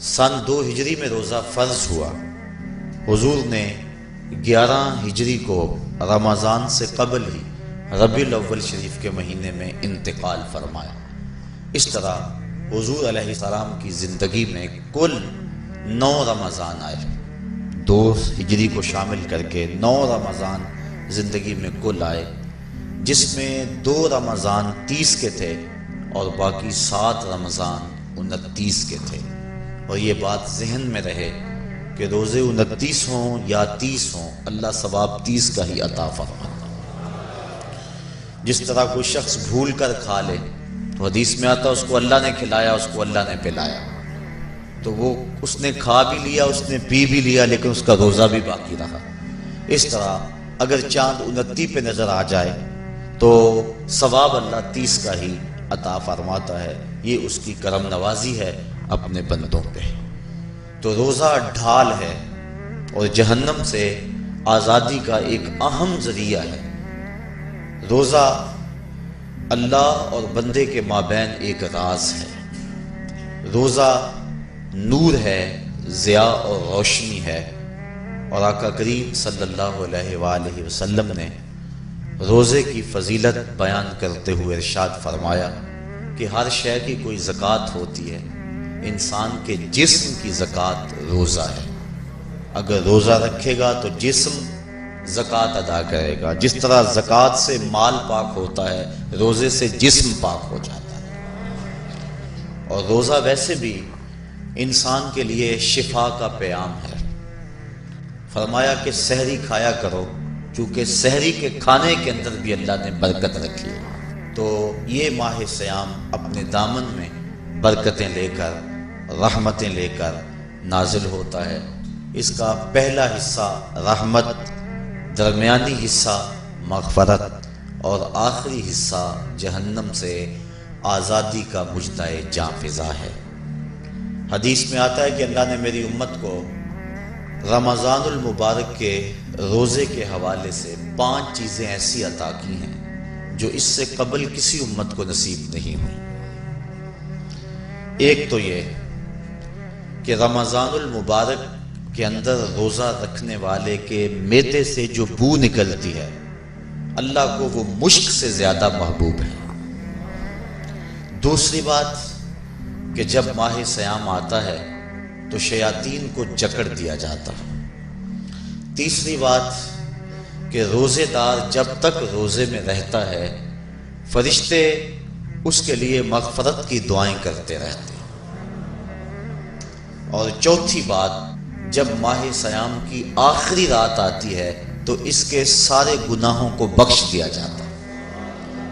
سن 2 ہجری میں روزہ فرض ہوا۔ حضور نے 11 ہجری کو رمضان سے قبل ہی ربیع الاول شریف کے مہینے میں انتقال فرمایا۔ اس طرح حضور علیہ السلام کی زندگی میں کل 9 رمضان آئے، 2 ہجری کو شامل کر کے 9 رمضان زندگی میں کل آئے، جس میں 2 رمضان 30 کے تھے اور باقی 7 رمضان 29 کے تھے۔ اور یہ بات ذہن میں رہے کہ روزے 29 ہوں یا 30 ہوں، اللہ ثواب 30 کا ہی عطا فرماتا۔ جس طرح کوئی شخص بھول کر کھا لے تو حدیث میں آتا اس کو اللہ نے کھلایا، اس کو اللہ نے پلایا، تو وہ اس نے کھا بھی لیا، اس نے پی بھی لیا، لیکن اس کا روزہ بھی باقی رہا۔ اس طرح اگر چاند 29 پہ نظر آ جائے تو ثواب اللہ 30 کا ہی عطا فرماتا ہے۔ یہ اس کی کرم نوازی ہے اپنے بندوں پہ۔ تو روزہ ڈھال ہے اور جہنم سے آزادی کا ایک اہم ذریعہ ہے۔ روزہ اللہ اور بندے کے مابین ایک راز ہے۔ روزہ نور ہے، ضیاء اور روشنی ہے، اور آقا کریم صلی اللہ علیہ وآلہ وسلم نے روزے کی فضیلت بیان کرتے ہوئے ارشاد فرمایا کہ ہر شے کی کوئی زکوٰۃ ہوتی ہے، انسان کے جسم کی زکوٰۃ روزہ ہے۔ اگر روزہ رکھے گا تو جسم زکوٰۃ ادا کرے گا۔ جس طرح زکوٰۃ سے مال پاک ہوتا ہے، روزے سے جسم پاک ہو جاتا ہے۔ اور روزہ ویسے بھی انسان کے لیے شفا کا پیام ہے۔ فرمایا کہ سحری کھایا کرو، چونکہ سحری کے کھانے کے اندر بھی اللہ نے برکت رکھی ہے۔ تو یہ ماہ صیام اپنے دامن میں برکتیں لے کر، رحمتیں لے کر نازل ہوتا ہے۔ اس کا پہلا حصہ رحمت، درمیانی حصہ مغفرت، اور آخری حصہ جہنم سے آزادی کا مجدہ جاں فضا ہے۔ حدیث میں آتا ہے کہ اللہ نے میری امت کو رمضان المبارک کے روزے کے حوالے سے 5 چیزیں ایسی عطا کی ہیں جو اس سے قبل کسی امت کو نصیب نہیں ہوئی۔ ایک تو یہ کہ رمضان المبارک کے اندر روزہ رکھنے والے کے معدے سے جو بو نکلتی ہے، اللہ کو وہ مشک سے زیادہ محبوب ہے۔ دوسری بات کہ جب ماہ صیام آتا ہے تو شیاطین کو جکڑ دیا جاتا ہے۔ تیسری بات کہ روزے دار جب تک روزے میں رہتا ہے، فرشتے اس کے لیے مغفرت کی دعائیں کرتے رہتے ہیں۔ اور چوتھی بات، جب ماہ صیام کی آخری رات آتی ہے تو اس کے سارے گناہوں کو بخش دیا جاتا ہے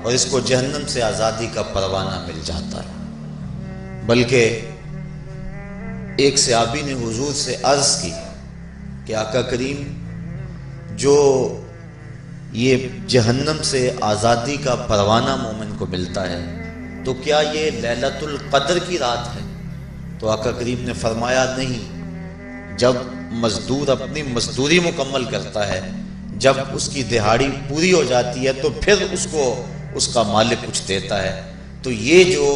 اور اس کو جہنم سے آزادی کا پروانہ مل جاتا ہے۔ بلکہ ایک صحابی نے حضور سے عرض کی کہ آقا کریم، جو یہ جہنم سے آزادی کا پروانہ مومن کو ملتا ہے تو کیا یہ لیلۃ القدر کی رات ہے؟ تو آقا کریم نے فرمایا نہیں۔ جب مزدور اپنی مزدوری مکمل کرتا ہے، جب اس کی دہاڑی پوری ہو جاتی ہے تو پھر اس کو اس کا مالک کچھ دیتا ہے، تو یہ جو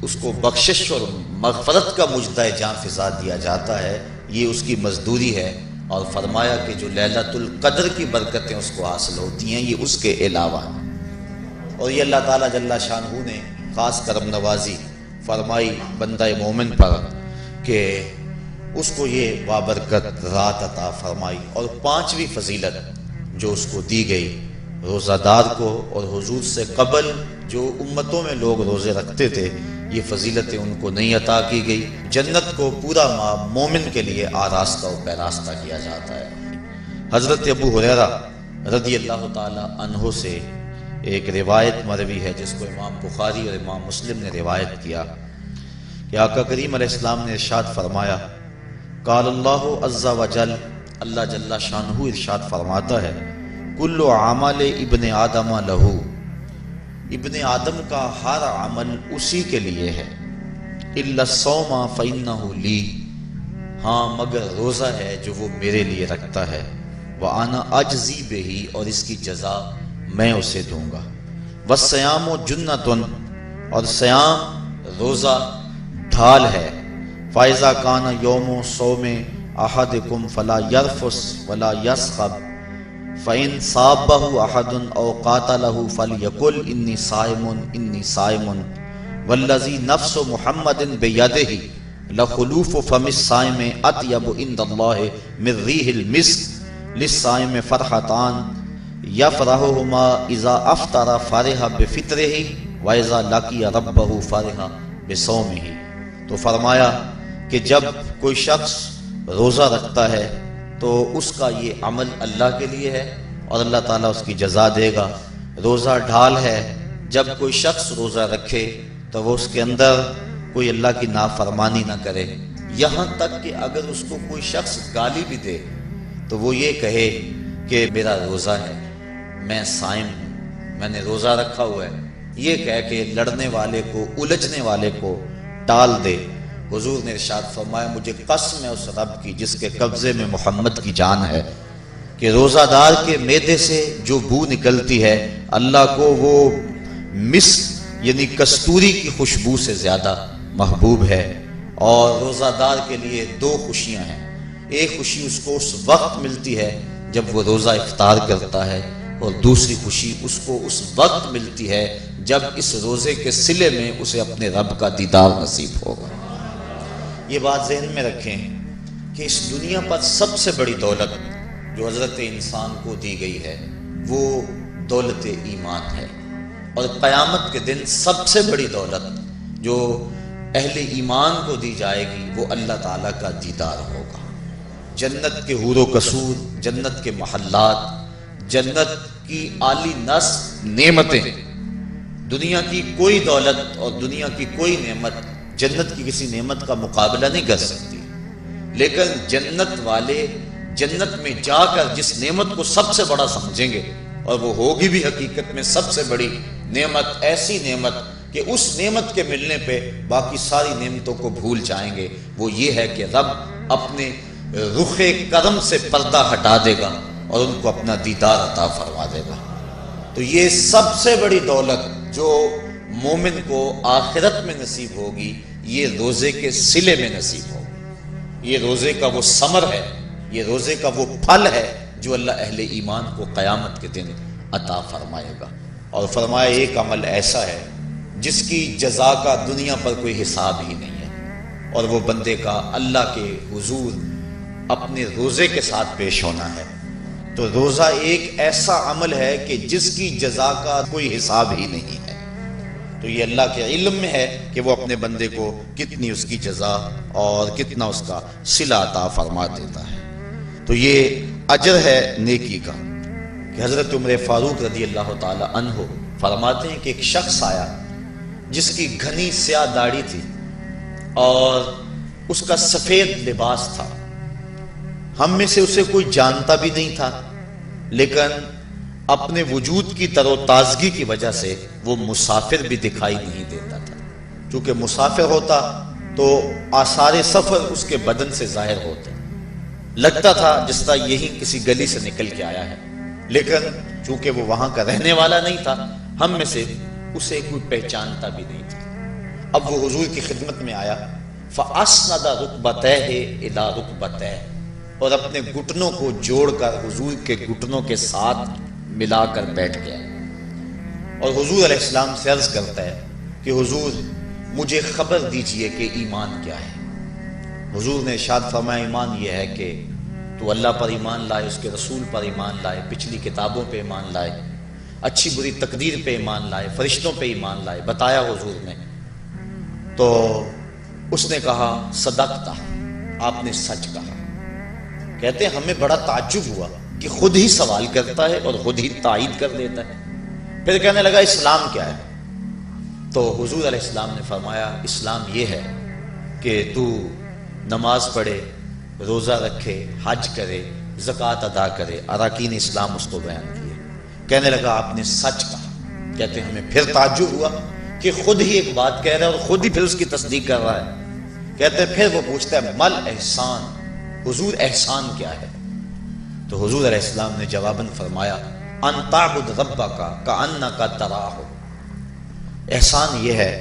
اس کو بخشش اور مغفرت کا مجدہ جاں فضا دیا جاتا ہے، یہ اس کی مزدوری ہے۔ اور فرمایا کہ جو لیلۃ القدر کی برکتیں اس کو حاصل ہوتی ہیں، یہ اس کے علاوہ ہیں۔ اور یہ اللہ تعالیٰ جل شانہ نے خاص کرم نوازی فرمائی بندہ مومن پر کہ اس کو یہ بابرکت رات عطا فرمائی۔ اور 5ویں فضیلت جو اس کو دی گئی، روزہ دار کو اور حضور سے قبل جو امتوں میں لوگ روزے رکھتے تھے، یہ فضیلتیں ان کو نہیں عطا کی گئی۔ جنت کو پورا ماہ مومن کے لیے آراستہ و پیراستہ کیا جاتا ہے۔ حضرت ابو ہریرہ رضی اللہ تعالی عنہ سے ایک روایت مروی ہے جس کو امام بخاری اور امام مسلم نے روایت کیا کہ آقا کریم علیہ السلام نے ارشاد فرمایا، قال اللہ عز و جل، اللہ جل شانہ ارشاد فرماتا ہے، کل عمل ابن آدم لہو، ابن آدم کا ہر عمل اسی کے لیے ہے، الا الصوم فانہ لی، ہاں مگر روزہ ہے جو وہ میرے لیے رکھتا ہے، وانا اجزی بہ، اور اس کی جزا میں اسے دوں گا، والصیام جنۃ، اور صیام روزہ ڈھال ہے، فَإِذَا كَانَ يَوْمُ صَوْمِ أَحَدِكُمْ فَلَا يَرْفُثْ وَلَا يَصْخَبْ فَإِنْ صَابَّهُ أَحَدٌ أَوْ قَاتَلَهُ فَلْيَقُلْ إِنِّي صَائِمٌ وَالَّذِي نَفْسُ مُحَمَّدٍ بِيَدِهِ لَخُلُوفُ فَمِ الصَّائِمِ أَطْيَبُ عِندَ اللَّهِ مِنْ رِيحِ الْمِسْكِ لِلصَّائِمِ فَرْحَتَانِ يَفْرَحُهُمَا إِذَا أَفْطَرَ فَرِحَ بِفِطْرِهِ وَإِذَا لَقِيَ رَبَّهُ فَرِحَ بِصَوْمِهِ۔ تو فرمایا کہ جب کوئی شخص روزہ رکھتا ہے تو اس کا یہ عمل اللہ کے لیے ہے اور اللہ تعالیٰ اس کی جزا دے گا۔ روزہ ڈھال ہے، جب کوئی شخص روزہ رکھے تو وہ اس کے اندر کوئی اللہ کی نافرمانی نہ کرے، یہاں تک کہ اگر اس کو کوئی شخص گالی بھی دے تو وہ یہ کہے کہ میرا روزہ ہے، میں صائم ہوں، میں نے روزہ رکھا ہوا ہے، یہ کہہ کے لڑنے والے کو، الجھنے والے کو ٹال دے۔ حضور نے ارشاد فرمایا مجھے قسم ہے اس رب کی جس کے قبضے میں محمد کی جان ہے کہ روزہ دار کے معدے سے جو بو نکلتی ہے اللہ کو وہ مسک یعنی کستوری کی خوشبو سے زیادہ محبوب ہے۔ اور روزہ دار کے لیے دو خوشیاں ہیں، ایک خوشی اس کو اس وقت ملتی ہے جب وہ روزہ افطار کرتا ہے، اور دوسری خوشی اس کو اس وقت ملتی ہے جب اس روزے کے صلے میں اسے اپنے رب کا دیدار نصیب ہوگا۔ یہ بات ذہن میں رکھیں کہ اس دنیا پر سب سے بڑی دولت جو حضرت انسان کو دی گئی ہے وہ دولت ایمان ہے، اور قیامت کے دن سب سے بڑی دولت جو اہل ایمان کو دی جائے گی وہ اللہ تعالیٰ کا دیدار ہوگا۔ جنت کے حور و قصور، جنت کے محلات، جنت کی اعلی نسل نعمتیں، دنیا کی کوئی دولت اور دنیا کی کوئی نعمت جنت کی کسی نعمت کا مقابلہ نہیں کر سکتی، لیکن جنت والے جنت میں جا کر جس نعمت کو سب سے بڑا سمجھیں گے، اور وہ ہوگی بھی حقیقت میں سب سے بڑی نعمت، ایسی نعمت کہ اس نعمت کے ملنے پہ باقی ساری نعمتوں کو بھول جائیں گے، وہ یہ ہے کہ رب اپنے رخ کرم سے پردہ ہٹا دے گا اور ان کو اپنا دیدار عطا فرما دے گا۔ تو یہ سب سے بڑی دولت جو مومن کو آخرت میں نصیب ہوگی یہ روزے کے صلے میں نصیب ہوگی، یہ روزے کا وہ ثمر ہے، یہ روزے کا وہ پھل ہے جو اللہ اہل ایمان کو قیامت کے دن عطا فرمائے گا۔ اور فرمایا ایک عمل ایسا ہے جس کی جزا کا دنیا پر کوئی حساب ہی نہیں ہے، اور وہ بندے کا اللہ کے حضور اپنے روزے کے ساتھ پیش ہونا ہے۔ تو روزہ ایک ایسا عمل ہے کہ جس کی جزا کا کوئی حساب ہی نہیں ہے، تو یہ اللہ کے علم میں ہے کہ وہ اپنے بندے کو کتنی اس کی جزا اور کتنا اس کا صلہ عطا فرما دیتا ہے۔ تو یہ اجر ہے نیکی کا کہ حضرت عمر فاروق رضی اللہ تعالی عنہ فرماتے ہیں کہ ایک شخص آیا جس کی گھنی سیاہ داڑھی تھی اور اس کا سفید لباس تھا، ہم میں سے اسے کوئی جانتا بھی نہیں تھا، لیکن اپنے وجود کی تر و تازگی کی وجہ سے وہ مسافر بھی دکھائی نہیں دیتا تھا، چونکہ مسافر ہوتا تو آثار سفر اس کے بدن سے ظاہر ہوتے، لگتا تھا جس طرح یہی کسی گلی سے نکل کے آیا ہے، لیکن چونکہ وہ وہاں کا رہنے والا نہیں تھا ہم میں سے اسے کوئی پہچانتا بھی نہیں تھا۔ اب وہ حضور کی خدمت میں آیا، فَأَسْنَدَ رُكْبَتَيْهِ إِلَىٰ رُكْبَتَيْهِ، اور اپنے گھٹنوں کو جوڑ کر حضور کے گھٹنوں کے ساتھ ملا کر بیٹھ گیا، اور حضور علیہ السلام سے عرض کرتا ہے کہ حضور مجھے خبر دیجئے کہ ایمان کیا ہے۔ حضور نے ارشاد فرمایا ایمان یہ ہے کہ تو اللہ پر ایمان لائے، اس کے رسول پر ایمان لائے، پچھلی کتابوں پہ ایمان لائے، اچھی بری تقدیر پہ ایمان لائے، فرشتوں پہ ایمان لائے، بتایا حضور نے۔ تو اس نے کہا صدقتا، آپ نے سچ کہا۔ کہتے ہیں ہمیں بڑا تعجب ہوا کہ خود ہی سوال کرتا ہے اور خود ہی تائید کر دیتا ہے۔ پھر کہنے لگا اسلام کیا ہے؟ تو حضور علیہ السلام نے فرمایا اسلام یہ ہے کہ تو نماز پڑھے، روزہ رکھے، حج کرے، زکوٰۃ ادا کرے، اراکین اسلام اس کو بیان کیے۔ کہنے لگا آپ نے سچ کہا۔ کہتے ہیں ہمیں پھر تعجب ہوا کہ خود ہی ایک بات کہہ رہا ہے اور خود ہی پھر اس کی تصدیق کر رہا ہے۔ کہتے ہیں پھر وہ پوچھتا ہے مل احسان، حضور احسان کیا ہے؟ تو حضور علیہ السلام نے جواباً فرمایا ان تعبد ربک کأنک تراہ، احسان یہ ہے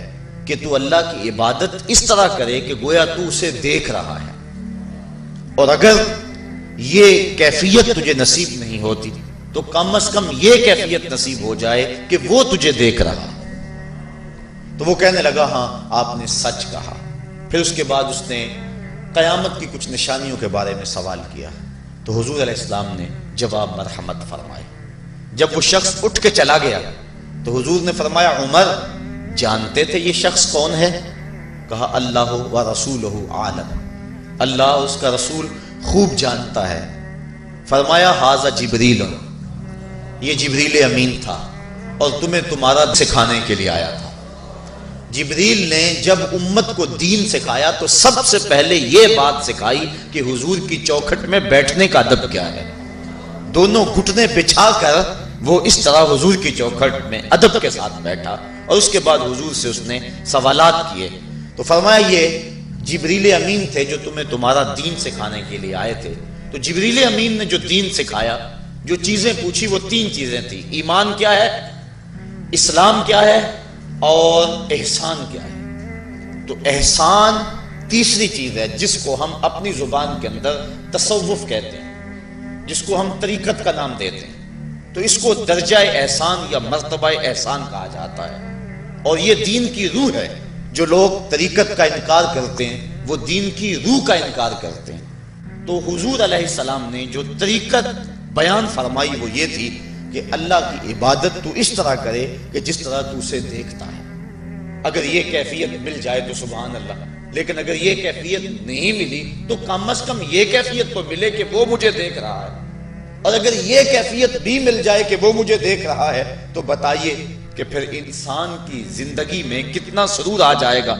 کہ تو اللہ کی عبادت اس طرح کرے کہ گویا تو اسے دیکھ رہا ہے، اور اگر یہ کیفیت تجھے نصیب نہیں ہوتی تو کم از کم یہ کیفیت نصیب ہو جائے کہ وہ تجھے دیکھ رہا۔ تو وہ کہنے لگا ہاں آپ نے سچ کہا۔ پھر اس کے بعد اس نے قیامت کی کچھ نشانیوں کے بارے میں سوال کیا، تو حضور علیہ السلام نے جواب مرحمت فرمائے۔ جب وہ شخص اٹھ کے چلا گیا تو حضور نے فرمایا عمر جانتے تھے یہ شخص کون ہے؟ کہا اللہ و رسولہ عالم، اللہ اس کا رسول خوب جانتا ہے۔ فرمایا ھذا جبریل، یہ جبریل امین تھا اور تمہیں تمہارا سکھانے کے لیے آیا تھا۔ جبریل نے جب امت کو دین سکھایا تو سب سے پہلے یہ بات سکھائی کہ حضور کی چوکھٹ میں بیٹھنے کا ادب کیا ہے۔ دونوں گھٹنے بچھا کر وہ اس طرح حضور کی چوکھٹ میں ادب کے ساتھ بیٹھا، اور اس کے بعد حضور سے اس نے سوالات کیے۔ تو فرمایا یہ جبریل امین تھے جو تمہیں تمہارا دین سکھانے کے لیے آئے تھے۔ تو جبریل امین نے جو دین سکھایا، جو چیزیں پوچھی وہ 3 چیزیں تھیں۔ ایمان کیا ہے، اسلام کیا ہے، اور احسان کیا ہے۔ تو احسان تیسری چیز ہے جس کو ہم اپنی زبان کے اندر تصوف کہتے ہیں، جس کو ہم طریقت کا نام دیتے ہیں۔ تو اس کو درجہ احسان یا مرتبہ احسان کہا جاتا ہے، اور یہ دین کی روح ہے۔ جو لوگ طریقت کا انکار کرتے ہیں وہ دین کی روح کا انکار کرتے ہیں۔ تو حضور علیہ السلام نے جو طریقت بیان فرمائی وہ یہ تھی کہ اللہ کی عبادت تو اس طرح کرے کہ جس طرح تو اسے دیکھتا ہے۔ اگر یہ کیفیت مل جائے تو سبحان اللہ، لیکن اگر یہ کیفیت نہیں ملی تو کم از کم یہ کیفیت تو ملے کہ وہ مجھے دیکھ رہا ہے۔ اور اگر یہ کیفیت بھی مل جائے کہ وہ مجھے دیکھ رہا ہے تو بتائیے کہ پھر انسان کی زندگی میں کتنا سرور آ جائے گا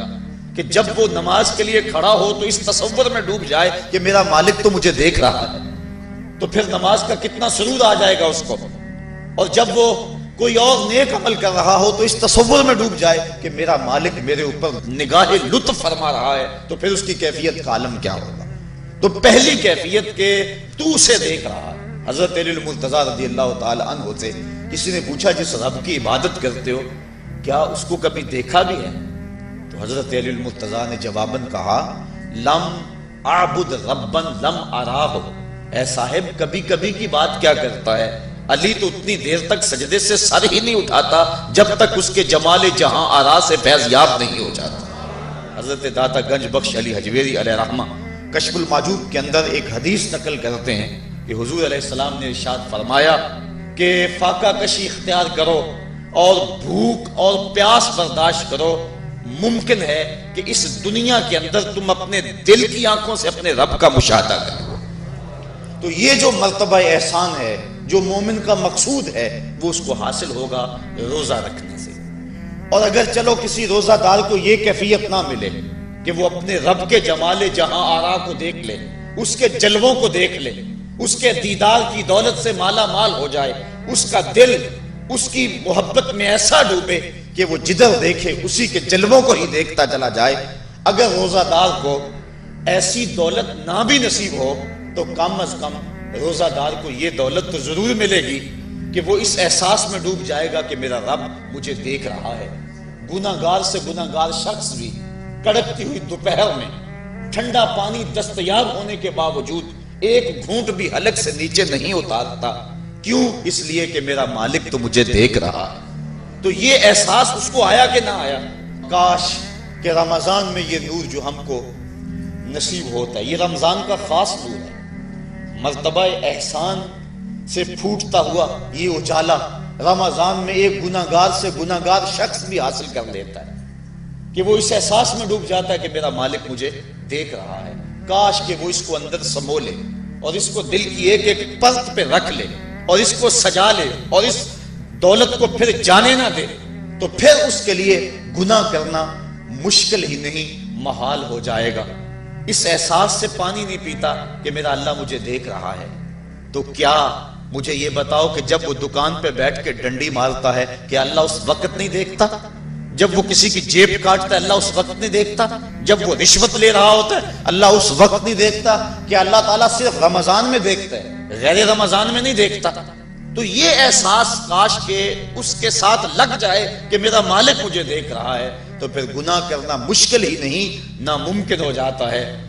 کہ جب وہ نماز کے لیے کھڑا ہو تو اس تصور میں ڈوب جائے کہ میرا مالک تو مجھے دیکھ رہا ہے۔ تو پھر نماز کا کتنا سرور آ جائے گا اس کو۔ اور جب وہ کوئی اور نیک عمل کر رہا ہو تو اس تصور میں ڈوب جائے کہ میرا مالک میرے اوپر نگاہ لطف فرما رہا ہے، تو پھر اس کی کیفیت کا عالم کیا ہوگا۔ تو پہلی کیفیت کہ تو اسے دیکھ رہا ہے۔ حضرت علی المرتضیٰ رضی اللہ تعالی عنہ سے کسی نے پوچھا جس رب کی عبادت کرتے ہو کیا اس کو کبھی دیکھا بھی ہے؟ تو حضرت علی المرتضیٰ نے جواباً کہا لم اعبد ربا لم اراہ، اے صاحب کبھی کبھی کی بات کیا کرتا ہے، علی تو اتنی دیر تک سجدے سے سر ہی نہیں اٹھاتا جب تک اس کے جمال جہاں آرا سے فیض یاب نہیں ہو جاتا۔ حضرت داتا گنج بخش علی حجویری علیہ رحمہ کشف المعجوب کے اندر ایک حدیث نقل کرتے ہیں کہ حضور علیہ السلام نے ارشاد فرمایا کہ فاقہ کشی اختیار کرو اور بھوک اور پیاس برداشت کرو، ممکن ہے کہ اس دنیا کے اندر تم اپنے دل کی آنکھوں سے اپنے رب کا مشاہدہ کرو۔ تو یہ جو مرتبہ احسان ہے، جو مومن کا مقصود ہے، وہ اس کو حاصل ہوگا روزہ رکھنے سے۔ اور اگر چلو کسی روزہ دار کو یہ کیفیت نہ ملے کہ وہ اپنے رب کے جمال جہاں آرا کو دیکھ لے، اس کے جلووں کو دیکھ لے، اس کے دیدار کی دولت سے مالا مال ہو جائے، اس کا دل اس کی محبت میں ایسا ڈوبے کہ وہ جدھر دیکھے اسی کے جلووں کو ہی دیکھتا چلا جائے، اگر روزہ دار کو ایسی دولت نہ بھی نصیب ہو تو کم از کم روزہ دار کو یہ دولت تو ضرور ملے گی کہ وہ اس احساس میں ڈوب جائے گا کہ میرا رب مجھے دیکھ رہا ہے۔ گناہ گار سے گناہ گار شخص بھی کڑکتی ہوئی دوپہر میں ٹھنڈا پانی دستیاب ہونے کے باوجود ایک گھونٹ بھی حلق سے نیچے نہیں اتارتا، کیوں؟ اس لیے کہ میرا مالک تو مجھے دیکھ رہا ہے۔ تو یہ احساس اس کو آیا کہ نہ آیا؟ کاش کہ رمضان میں یہ نور جو ہم کو نصیب ہوتا ہے، یہ رمضان کا خاص نور ہے، مرتبہ احسان سے پھوٹتا ہوا یہ اجالا رمضان میں ایک گناہ گار سے گناہ گار شخص بھی حاصل کر لیتا ہے کہ وہ اس احساس میں ڈوب جاتا ہے کہ میرا مالک مجھے دیکھ رہا ہے۔ کاش کہ وہ اس کو اندر سمو لے اور اس کو دل کی ایک ایک پرت پہ رکھ لے اور اس کو سجا لے اور اس دولت کو پھر جانے نہ دے، تو پھر اس کے لیے گناہ کرنا مشکل ہی نہیں محال ہو جائے گا۔ اس احساس سے پانی نہیں پیتا کہ میرا اللہ مجھے دیکھ رہا ہے، تو کیا مجھے یہ بتاؤ کہ جب وہ دکان پہ بیٹھ کے ڈنڈی مارتا ہے کہ اللہ اس وقت نہیں دیکھتا؟ جب وہ کسی کی جیب کاٹتا ہے اللہ اس وقت نہیں دیکھتا؟ جب وہ رشوت لے رہا ہوتا ہے اللہ اس وقت نہیں دیکھتا؟ کہ اللہ تعالیٰ صرف رمضان میں دیکھتا ہے، غیر رمضان میں نہیں دیکھتا؟ تو یہ احساس کاش کہ اس کے ساتھ لگ جائے کہ میرا مالک مجھے دیکھ رہا ہے، تو پھر گناہ کرنا مشکل ہی نہیں ناممکن ہو جاتا ہے۔